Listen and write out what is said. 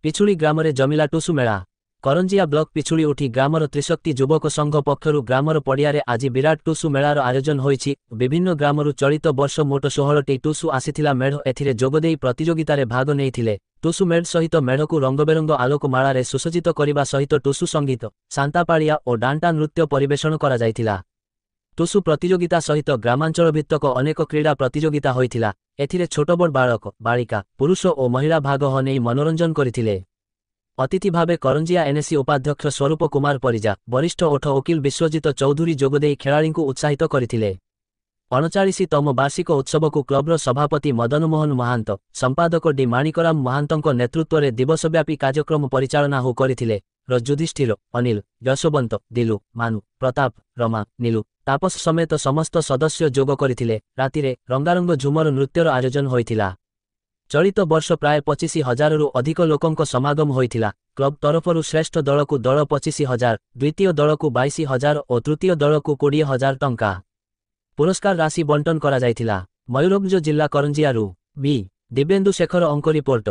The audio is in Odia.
ପିଛୁଳି ଗ୍ରାମରେ ଜମିଲା ଟୁସୁ ମେଳା। କରଞ୍ଜିଆ ବ୍ଲକ ପିଛୁଳି ଉଠି ଗ୍ରାମର ତ୍ରିଶକ୍ତି ଯୁବକ ସଂଘ ପକ୍ଷରୁ ଗ୍ରାମର ପଡ଼ିଆରେ ଆଜି ବିରାଟ ଟୁସୁ ମେଳାର ଆୟୋଜନ ହୋଇଛି। ବିଭିନ୍ନ ଗ୍ରାମରୁ ଚଳିତ ବର୍ଷ ମୋଟ 16ଟି ଟୁସୁ ଆସିଥିଲା ମେଢ଼ ଏଥିରେ ଯୋଗଦେଇ ପ୍ରତିଯୋଗିତାରେ ଭାଗ ନେଇଥିଲେ। ଟୁସୁ ମେଢ଼ ସହିତ ମେଢ଼କୁ ରଙ୍ଗବେରଙ୍ଗ ଆଲୋକମାଳାରେ ସୁସଜ୍ଜିତ କରିବା ସହିତ ଟୁସୁ ସଙ୍ଗୀତ, ସାନ୍ତାପାଳିଆ ଓ ଡାଣ୍ଟା ନୃତ୍ୟ ପରିବେଷଣ କରାଯାଇଥିଲା। ଟୁସୁ ପ୍ରତିଯୋଗିତା ସହିତ ଗ୍ରାମାଞ୍ଚଳଭିତ୍ତିକ ଅନେକ କ୍ରୀଡ଼ା ପ୍ରତିଯୋଗିତା ହୋଇଥିଲା। ଏଥିରେ ଛୋଟବଡ଼ ବାଳକ, ବାଳିକା, ପୁରୁଷ ଓ ମହିଳା ଭାଗ ନେଇ ମନୋରଞ୍ଜନ କରିଥିଲେ। ଅତିଥି ଭାବେ କରଞ୍ଜିଆ ଏନ୍ଏସି ଉପାଧ୍ୟକ୍ଷ ସ୍ୱରୂପ କୁମାର ପରିଜା, ବରିଷ୍ଠ ଓଠ ଓକିଲ ବିଶ୍ୱଜିତ ଚୌଧୁରୀ ଯୋଗଦେଇ ଖେଳାଳିଙ୍କୁ ଉତ୍ସାହିତ କରିଥିଲେ। 39ତମ ବାର୍ଷିକ ଉତ୍ସବକୁ କ୍ଲବର ସଭାପତି ମଦନମୋହନ ମହାନ୍ତ, ସମ୍ପାଦକ ଡି ମାଣିକରାମ ମହାନ୍ତଙ୍କ ନେତୃତ୍ୱରେ ଦିବସବ୍ୟାପୀ କାର୍ଯ୍ୟକ୍ରମ ପରିଚାଳନା କରିଥିଲେ। ଯୁଧିଷ୍ଠିର, ଅନିଲ, ଯଶୋବନ୍ତ, ଦିଲୁ, ମାନୁ, ପ୍ରତାପ, ରମା, ନୀଲୁ, ତାପସ ସମେତ ସମସ୍ତ ସଦସ୍ୟ ଯୋଗ କରିଥିଲେ। ରାତିରେ ରଙ୍ଗାରଙ୍ଗ ଝୁମର ନୃତ୍ୟର ଆୟୋଜନ ହୋଇଥିଲା। ଚଳିତ ବର୍ଷ ପ୍ରାୟ 25,000ରୁ ଅଧିକ ଲୋକଙ୍କ ସମାଗମ ହୋଇଥିଲା। କ୍ଲବ ତରଫରୁ ଶ୍ରେଷ୍ଠ ଦଳକୁ ଦଳ 25,000, ଦ୍ୱିତୀୟ ଦଳକୁ 22,000 ଓ ତୃତୀୟ ଦଳକୁ 20,000 ଟଙ୍କା ପୁରସ୍କାର ରାଶି ବଣ୍ଟନ କରାଯାଇଥିଲା। ମୟୂରଭଞ୍ଜ ଜିଲ୍ଲା କରଞ୍ଜିଆରୁ ବି ଦିବ୍ୟେନ୍ଦୁ ଶେଖର ଅଙ୍କ ରିପୋର୍ଟ।